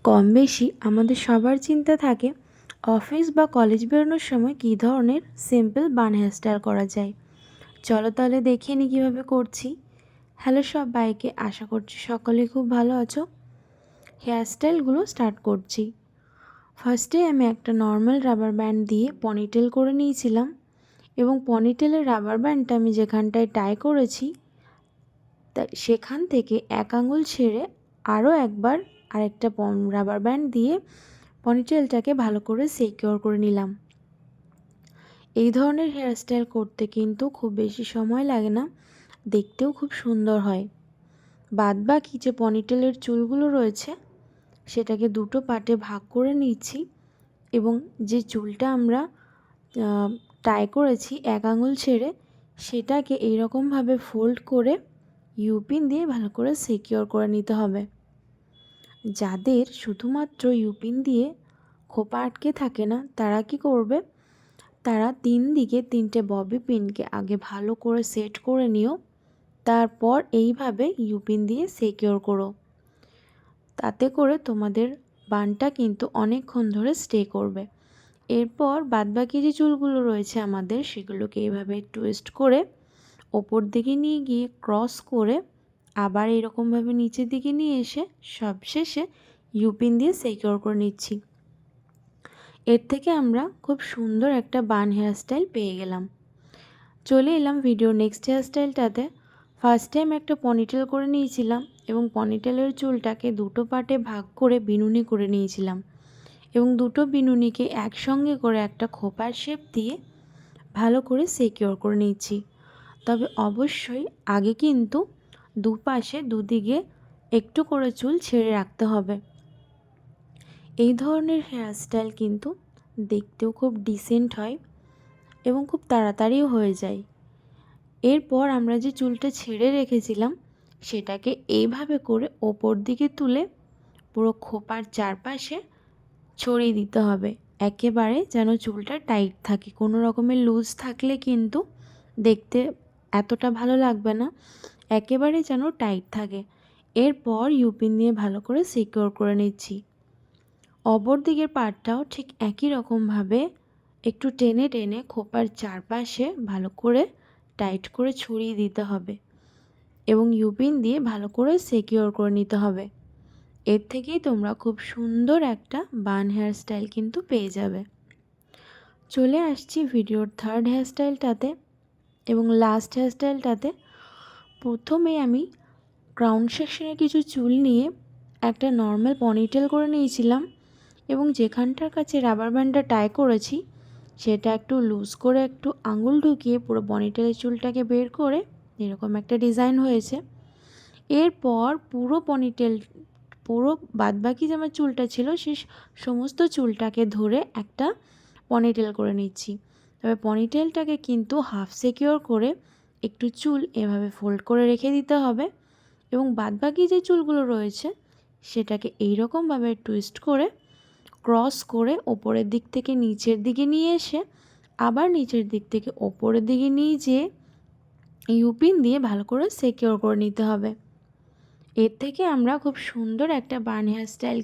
কম বেশি আমাদের সবার চিন্তা থাকে অফিস বা কলেজ বেরোনোর সময় কী ধরনের সিম্পল বান হেয়ারস্টাইল করা যায়। চলো তাহলে দেখে নিই কীভাবে করছি। হ্যালো সবাইকে, আশা করছি সকলে খুব ভালো আছো। হেয়ারস্টাইলগুলো স্টার্ট করছি। ফার্স্টে আমি একটা নর্মাল রাবার ব্যান্ড দিয়ে পনিটেল করে নিয়েছিলাম এবং পনিটেলের রাবার ব্যান্ডটা আমি যেখানটায় টাই করেছি তাই সেখান থেকে এক আঙুল ছেড়ে আরও একবার আরেকটা রাবার ব্যান্ড দিয়ে পনিটেলটাকে ভালো করে সিকিউর করে নিলাম। এই ধরনের হেয়ারস্টাইল করতে কিন্তু খুব বেশি সময় লাগে না, দেখতেও খুব সুন্দর হয়। বাদ বাকি যে পনিটেলের চুলগুলো রয়েছে সেটাকে দুটো পার্টে ভাগ করে নিচ্ছি এবং যে চুলটা আমরা টাই করেছি এক আঙুল ছেড়ে সেটাকে এইরকমভাবে ফোল্ড করে ইউপিন দিয়ে ভালো করে সিকিউর করে নিতে হবে। যাদের শুধুমাত্র ইউপিন দিয়ে খোপা আটকে থাকে না তারা কি করবে, তারা 3 দিকে 3টে ববি পিনকে আগে ভালো করে সেট করে নিও, তারপর এইভাবে ইউপিন দিয়ে সিকিউর করো। তাতে করে তোমাদের বানটা কিন্তু অনেকক্ষণ ধরে স্টে করবে। এরপর বাদবাকি যে চুলগুলো রয়েছে আমাদের সেগুলোকে এইভাবে টুইস্ট করে ওপর দিকে নিয়ে গিয়ে ক্রস করে আবার এরকমভাবে নিচের দিকে নিয়ে এসে সবশেষে ইউপিন দিয়ে সিকিউর করে নিচ্ছি। এর থেকে আমরা খুব সুন্দর একটা বান হেয়ারস্টাইল পেয়ে গেলাম। চলে এলাম ভিডিওর নেক্সট হেয়ারস্টাইলটাতে। ফার্স্ট টাইম একটা পনিটেল করে নিয়েছিলাম এবং পনিটেলের চুলটাকে দুটো পার্টে ভাগ করে বিনুনি করে নিয়েছিলাম এবং দুটো বিনুনিকে একসঙ্গে করে একটা খোপার শেপ দিয়ে ভালো করে সিকিউর করে নিচ্ছি। তবে অবশ্যই আগে কিন্তু দুপাশে দুদিকে একটু করে চুল ছেড়ে রাখতে হবে। এই ধরনের হেয়ারস্টাইল কিন্তু দেখতেও খুব ডিসেন্ট হয় এবং খুব তাড়াতাড়িও হয়ে যায়। এরপর আমরা যে চুলটা ছেড়ে রেখেছিলাম সেটাকে এইভাবে করে ওপর দিকে তুলে পুরো খোপার চারপাশে ছড়িয়ে দিতে হবে, একেবারে যেন চুলটা টাইট থাকে। কোনো রকমের লুজ থাকলে কিন্তু দেখতে এতটা ভালো লাগবে না, একেবারে যেন টাইট থাকে। এরপর ইউপিন দিয়ে ভালো করে সিকিউর করে নিচ্ছি। অপর দিকের পার্টটাও ঠিক একই রকমভাবে একটু টেনে টেনে খোপার চারপাশে ভালো করে টাইট করে ছড়িয়ে দিতে হবে এবং ইউপিন দিয়ে ভালো করে সিকিউর করে নিতে হবে। এর থেকেই তোমরা খুব সুন্দর একটা বান হেয়ারস্টাইল কিন্তু পেয়ে যাবে। চলে আসছি ভিডিওর থার্ড হেয়ারস্টাইলটাতে এবং লাস্ট হেয়ারস্টাইলটাতে। প্রথমে আমি ক্রাউন সেকশনে কিছু চুল নিয়ে একটা নর্মাল পনিটেল করে নিয়েছিলাম এবং যেখানটার কাছে রাবার ব্যান্ডটা টাই করেছি সেটা একটু লুজ করে একটু আঙুল ঢুকিয়ে পুরো পনিটেলের চুলটাকে বের করে এরকম একটা ডিজাইন হয়েছে। এরপর পুরো বাদবাকি যে আমার চুলটা ছিল সেই সমস্ত চুলটাকে ধরে একটা পনিটেল করে নিচ্ছি। তবে পনিটেলটাকে কিন্তু হাফ সিকিউর করে একটু চুল এভাবে ফোল্ড করে রেখে দিতে হবে এবং বাদবাকি যে চুলগুলো রয়েছে সেটাকে এইরকমভাবে টুইস্ট করে ক্রস করে ওপরের দিক থেকে নিচের দিকে নিয়ে এসে আবার নিচের দিক থেকে ওপরের দিকে নিয়ে যেয়ে ইউপিন দিয়ে ভালো করে সিকিউর করে নিতে হবে। এর থেকে আমরা খুব সুন্দর একটা বান হেয়ারস্টাইল